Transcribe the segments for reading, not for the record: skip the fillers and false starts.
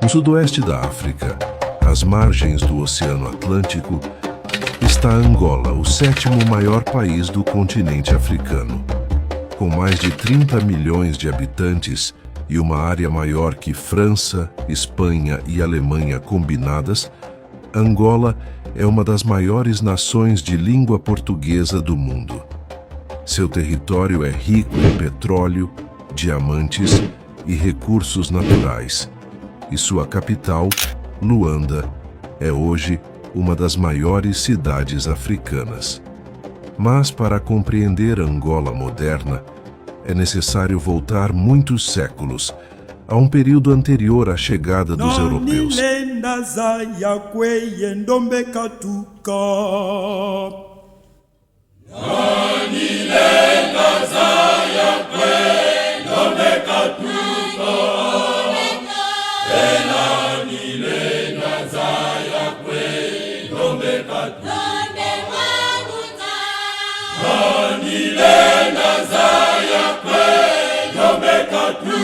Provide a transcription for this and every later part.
No sudoeste da África, às margens do Oceano Atlântico, está Angola, o sétimo maior país do continente africano. Com mais de 30 milhões de habitantes e uma área maior que França, Espanha e Alemanha combinadas, Angola é uma das maiores nações de língua portuguesa do mundo. Seu território é rico em petróleo, diamantes e recursos naturais, e sua capital, Luanda, é hoje uma das maiores cidades africanas. Mas para compreender Angola moderna, é necessário voltar muitos séculos, a um período anterior à chegada dos europeus. Nani lenda zaya kweye ndombe katuka. Nani lenda zaya kweye ndombe katuka. Nani lenda zaya kweye ndombe katuka. Nani lenda zaya kweye ndombe katuka.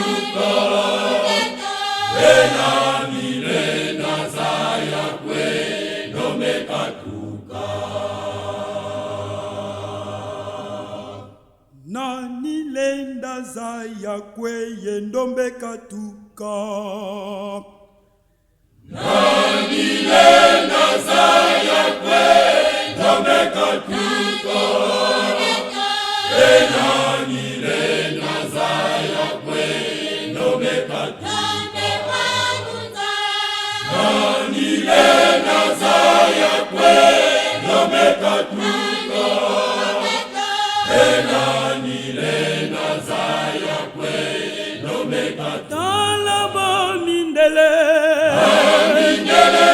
Talaba mindele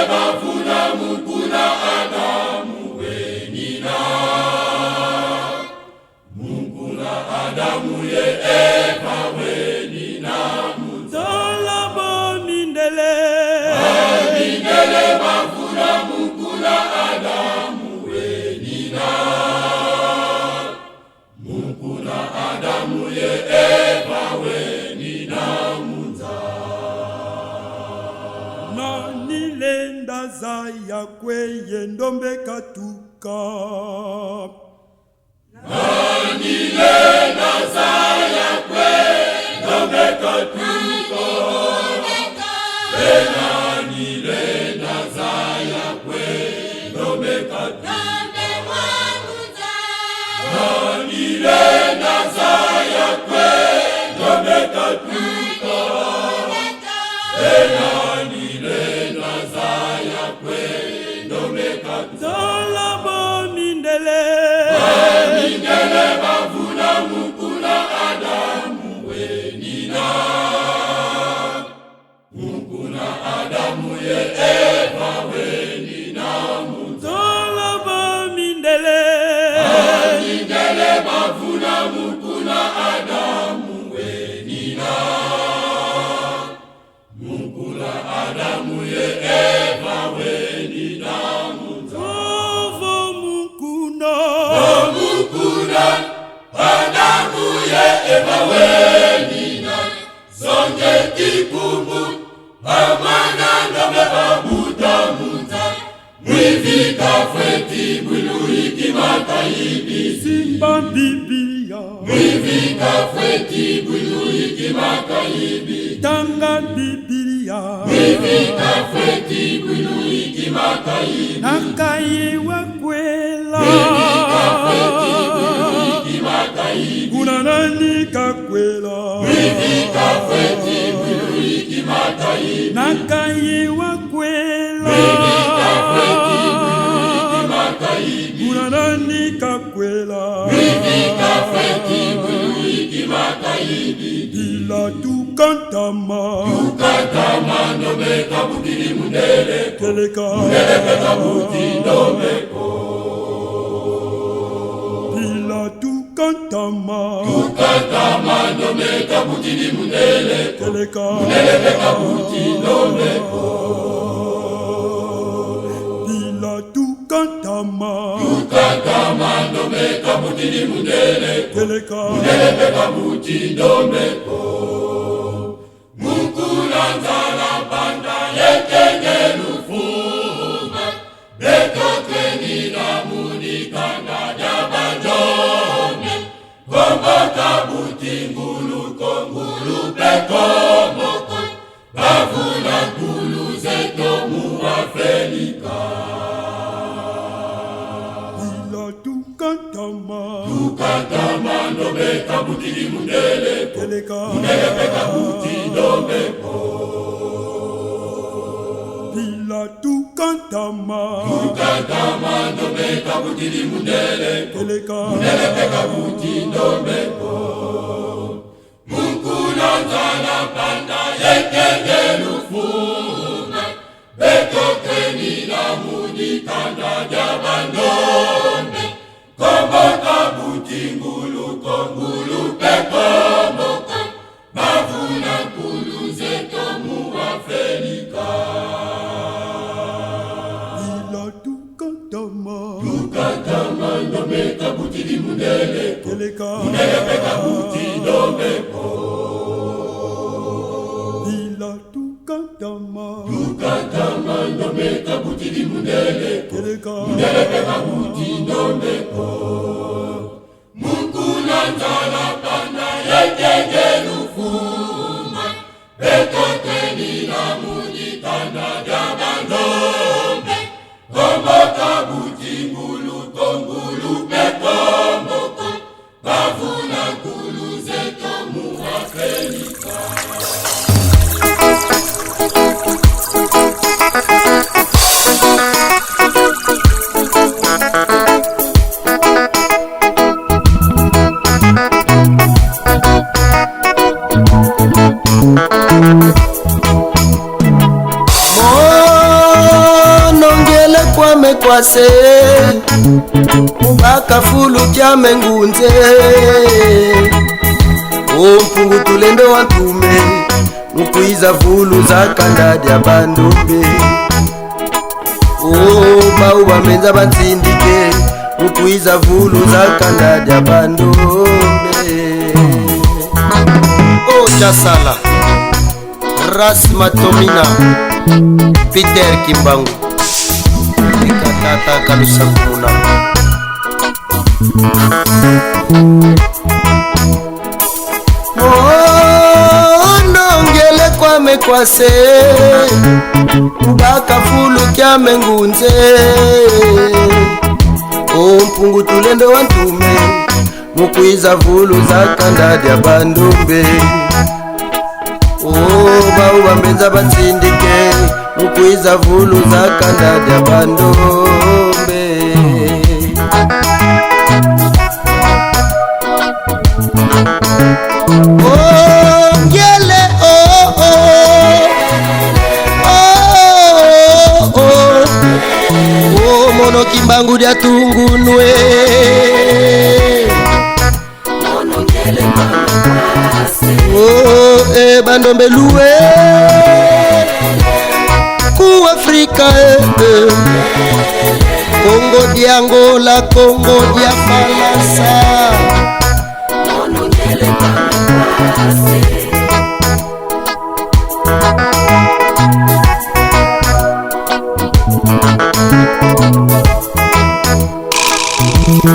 bafuna mukuna Adamu wenina. Mukuna Adamu ye Eva wenina. Talaba mindele bafuna mukuna Adamu wenina. Mukuna Adamu ye Eva wenina. Nani lenda zaya kweye ndombe katuka. Nani lenda zaya kweye ndombe katuka. Nani lenda zaya kweye ndombe katuka. Nani lenda zaya kweye ndombe katuka. Talaba mindele bafuna mukuna Adamu wenina. Mukuna Adamu ye Eva wenina. Talaba mindele bafuna mukuna Adamu wenina. Mukuna Adamu ye Eva wenina. Adamu ye Eva wenina. Zonge kikumu amana ndombe babuta munza. Mwivika fweti bulu ikimata ibi. Simba bibia mwivika fweti bulu ikimata ibi. Tanga bibia mwivika fweti bulu ikimata ibi. Nakaye wakwela kuna nani kakwela. Mwivika fweti bulu ikimata ibi. Nakaye wakwela kuna nani kakwela. Mwivika fweti bulu ikimata ibi. Bila tukantama ndombe kabukiri mundele keleka. Mundele kabuti ndomeko. Bila tukantama ndombe kabukiri mundele keleka. Mundele kabuti ndomeko. Bila tukantama ndombe kabukiri mundele keleka. Mundele kabuti ndomeko. Mukula nzala banda Afrika. Ila tukatama ndombe kabutili mundele keleka mundele peka buti ndombe po. Ila tukatama ndombe kabutili mundele keleka mundele peka buti ndombe po. Mukuna nzala panda yekenge lufume beto keni na mudi kanda jabandombe kombo kabuti ngulu kongulu pekomoko bavuna nkulu zeto mu Afrika. Ila tukatama ndombe kabuti di mundele keleka mundele peka buti ndombe po. Ila tukatama ndombe kabuti di mundele keleka mundele peka buti ndombe po. Mukuna nzala panda yekenge lufume beto keni na mudi kanda jabandombe kombo kabuti ngulu kongulu pekomoko bavuna nkulu zeto mu Afrika. Nongele kwame kwase mubaka fulu kyame ngunze ompungu tulendo wantume mukwiza vulu za kanda dya bandombe bau bamenza batsindike mukwiza vulu za kanda dya bandombe. Chasala Ras Matomina Peter Kimbangu Ikatata Kalusakuna. Nongele kwame kwase mubaka fulu kyame ngunze ompungu tulendo wantume mukwiza vulu za kanda dya bandombe bau bamenza batsindike mukwiza vulu za kanda dya bandombe. Ngele mono Kimbangu dya tungunwe bandombe luwe ku Afrika Kongo di Angola, Kongo di Falansa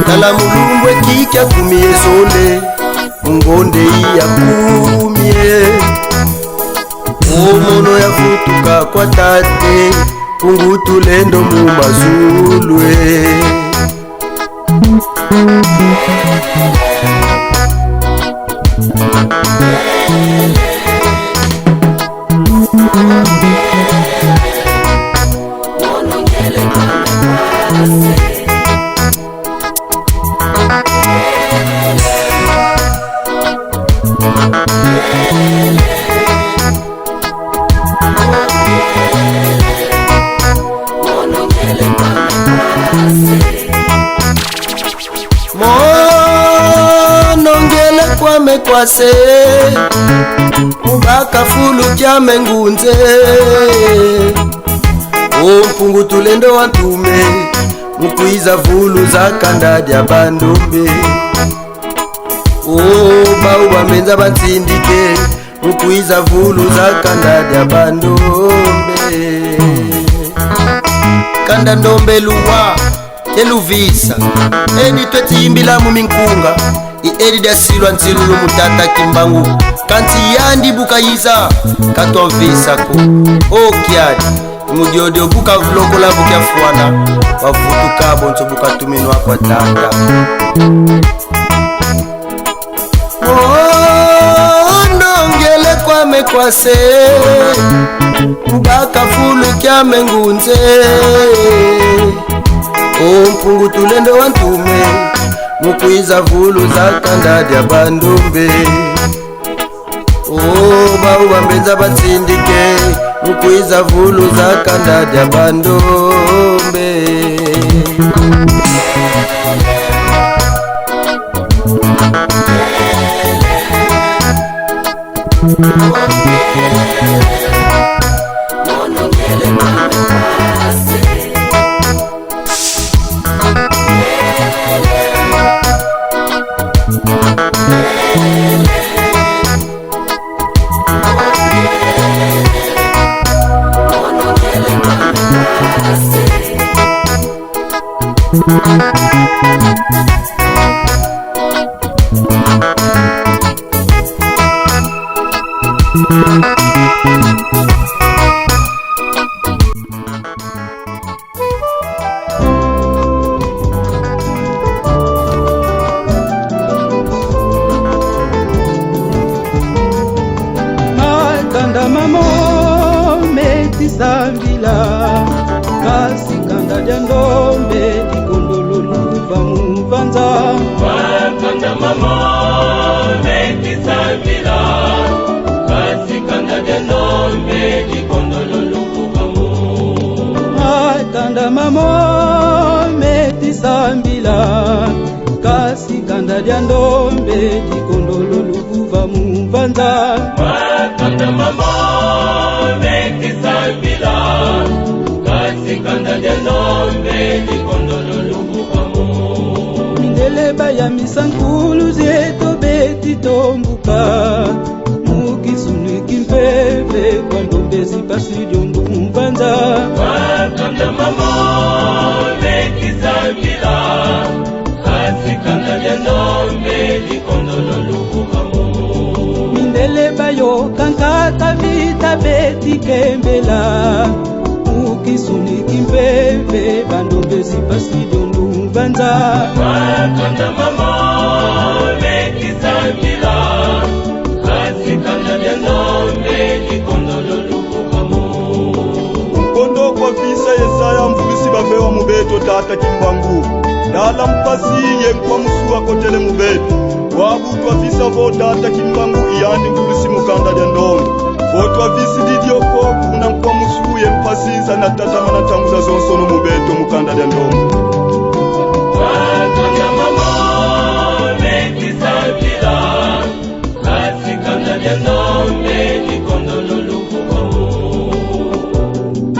kala mulumbwe kikya kumie zole ngonde ya kumie omono ya futuka kwa tate kungutulendo mu mazulwe nongele kwame kwase mubaka fulu kyame ngunze ompungu tulendo wantume mukwiza vulu za kanda dya bandombe bau bamenza batsindike mukwiza vulu za kanda dya bandombe. Kanda ndombe luwa eluvisa edi twetiyimbila mu minkunga edi dasilwa nsilulu mutata Kimbangu kanti yandi bukayiza katwamvisako okyadi mudiodio buka vulokola bukia fuana wavutuka bonso buka tuminwa kwa tata. Ndongele kwa mekwase mbaka fulu kya mengunze mpungu tulendo wantume mukwiza vulu za kandadya bandombe bau bambenza batsindike mukwiza vulu za kandadya bandombe. Kanda mamo meti sambila kasi kanda jandombe dikondolo luva muvanza. Kanda mamo meti sambila kasi kanda jandombe dikondolo luva mu. Kanda mamo meti sambila kasi kanda jandombe dikondolo luva muvanza. Kanda mamo meti sambila kasi kanda jandombe dikondolo luva mu. Mindeleba ya misankulu zeto beti tombuka mukisuni kimpepe kwa ndombe zipasi jombu mvanza. Kanda mamo meti sambila kasi kanda jandombe dikondolo luva mu. Mindeleba yo kankaka vita beti kembela mukisuni kimpepe bandombe zipasi jombu mvanza. Kanda mamo meti sambila kasi kanda jandombe dikondolo luva mu. Mkondo kwa visa Yesaya mfulisi bafewa mubeto tata kimbangu dala mpasiye kwa musuwa kotele mubeto wabutwa visa vo tata kimbangu iyandi mfulisi mukanda jandombe votwa visi didioko kuna kwa musuye mpasiza na tatama na tanguza zonsono mubeto mukanda jandombe. Kanda mamo meti sambila kasi kanda jandombe dikondolo luva mu.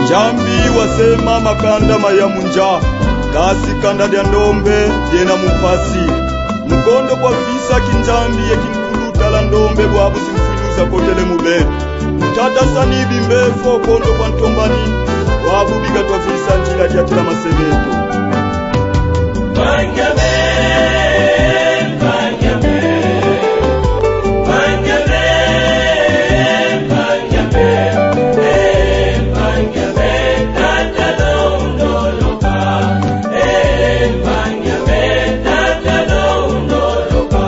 Jambi wasema makanda maya munja kasi kanda jandombe yena mupasi mkondo kwa visa kinjambi yekinkuluta la ndombe bwabu simfiluza kotele mubeto tata sanibi mbefo kondo kwa ntombani wabu bigatwa visa njila jatila masebeto. Vangame, vangame, vangame, vangame, vangame, tata dondoloka, vangame, tata dondoloka.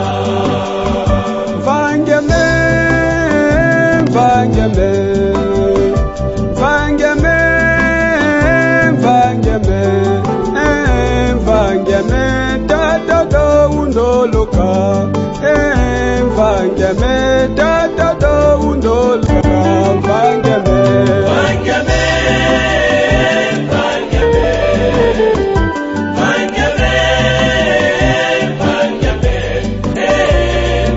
Vangame, vangame, vangame, vangame, vangame, tata do undoloka. Vangame, tata do undoloka. Vangame, Vangame, vangame, vangame, vangame,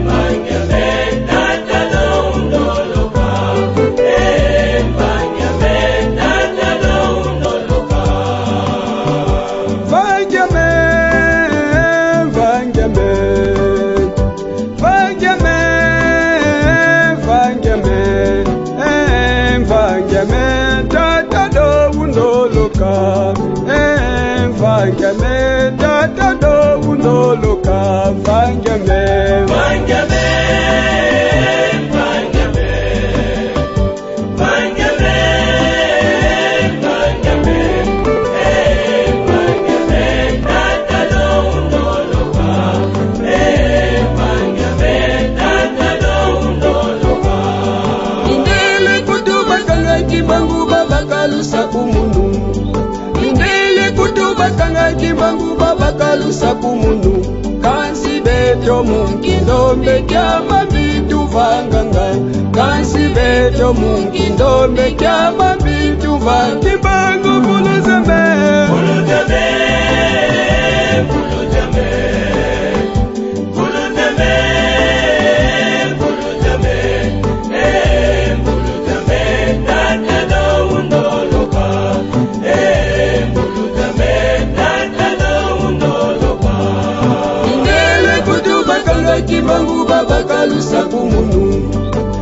vangame, tata dondoloka, vangame, tata dondoloka. vangame, vangame, vangame, vangame, vangame, tata do undoloka. Vangame, tata do undoloka. Vangame, Vangame, vangame, vangame, babakalusa kumunu Mindele kutubakanga kimbangu babakalusa kumunu Kansi beto munkindombe kyama bitu vanganga Kansi beto munkindombe kyama bitu vanganga Kimbangu kuluzeme Kuluzeme, kuluzeme, kuluzeme, kuluzeme, kuluzeme, tatalo undoloka, kuluzeme, tatalo undoloka. Mindele kutubakanga kimbangu babakalusa kumunu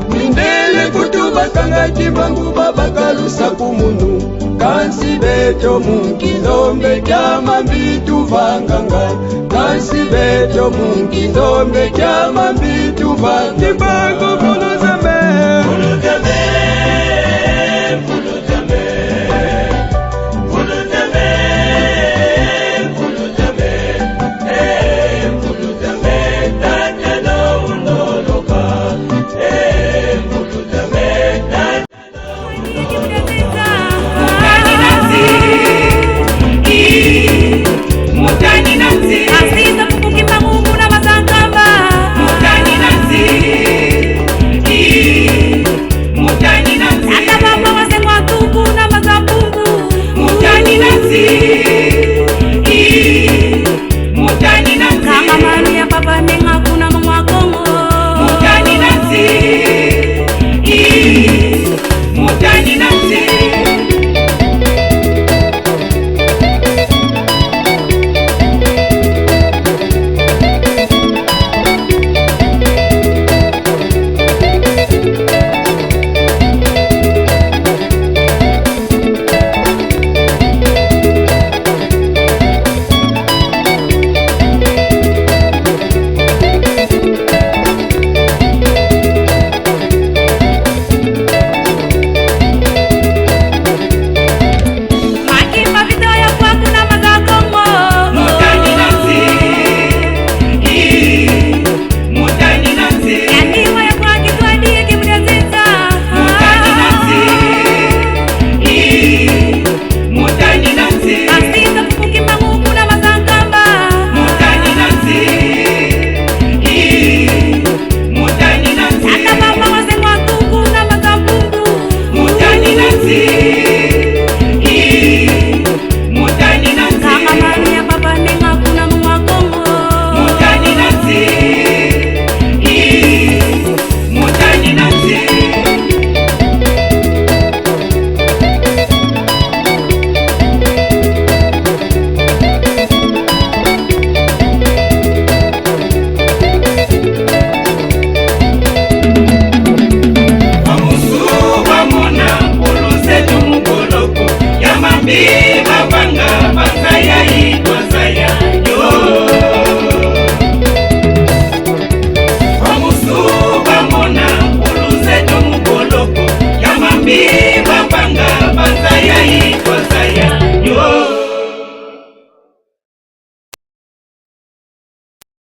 Mindele kutubakanga kimbangu babakalusa kumunu Kansi beto munkindombe kyama bitu vanganga Kansi beto munkindombe kyama bitu vanganga Kimbangu